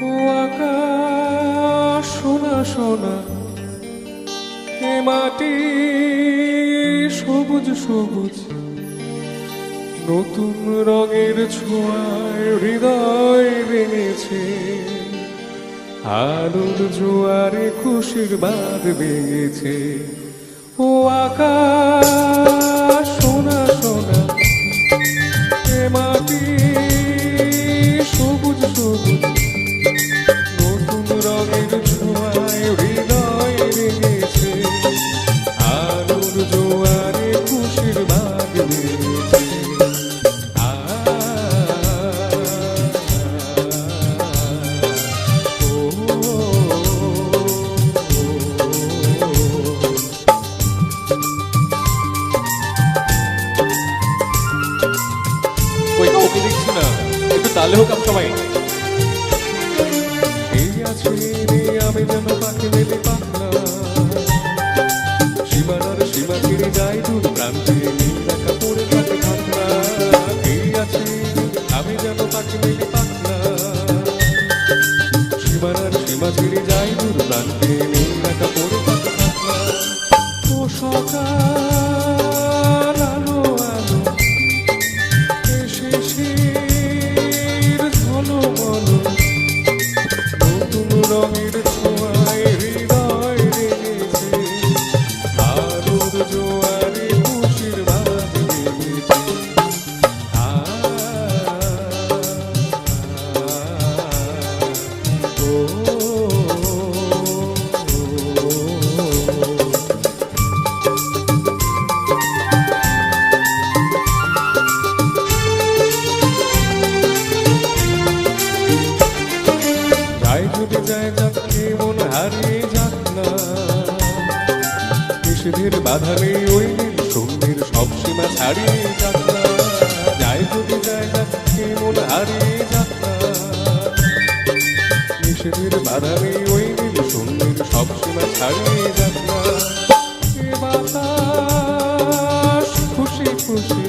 ও আকাশ সোনা সোনা, এ মাটি সবুজ সবুজ, নতুন রঙের ছোঁয়ায় হৃদয় ভেঙেছে, আলোর জোয়ারে খুশির বাঁধ ভেঙেছে। ও আকাশ সোনা সোনা, এ মাটি সবুজ সবুজ, নতুন রঙের ছোঁয়ায় হৃদয় ভেঙেছে, আলোর জোয়ারে খুশির বাঁধ ভেঙেছে। কই কাউকে দেখছি না, একটু তালে হোক সবাই। এই আছে রে আমি যেন পাখি মেলে পাখনা, সীমানার সীমা ছেড়ে যাই দূর প্রান্তে, নীল একা পড়ে থাকে ভাবনা। এই আছে আমি যেন পাখি মেলে পাখনা, সীমানার সীমা ছেড়ে যাই দূর প্রান্তে, নীল একা পড়ে থাকে ভাবনা। ও সকাল আলো আলো এসে শির ঝলমলো, নতুন রঙের ছোঁয়ায় হৃদয় রেঙেছে, আলোর জোয়ারে খুশির বাঁধ ভেঙেছে। যাই যদি যায় যাক মন হারিয়ে যাক না, নিষেধের বাধা নেই ওই নীল সন্ধ্যের সব সীমা ছাড়িয়ে যাক না। যাই যদি যায় যাক মন হারিয়ে যাক না, নিষেধের বাধা নেই ওই নীল সন্ধ্যের সব সীমা ছাড়িয়ে যাক না। এ বাতাস খুশি খুশি,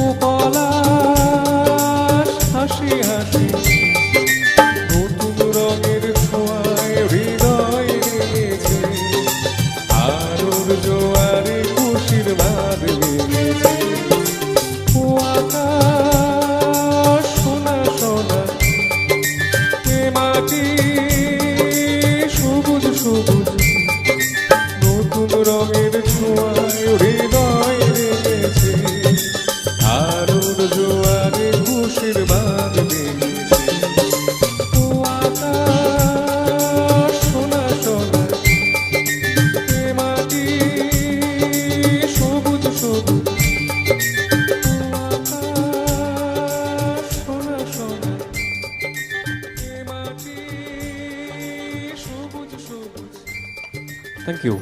ও পলাশ হাসি হাসি, নতুন রঙের ছোঁয়ায় হৃদয় ভেঙেছে, আলোর জোয়ারে খুশির বাঁধ ভেঙেছে। ও আকাশ সোনা সোনা, এ মাটি সবুজ সবুজ, নতুন রঙের ছোঁয়ায় হৃদয় ভেঙেছে, আলোর জোয়ারে খুশির বাঁধ ভেঙেছে। ও আকাশ সোনা সোনা, এ মাটি সবুজ সবুজ, ও আকাশ সোনা সোনা, এ মাটি সবুজ সবুজ। Thank you.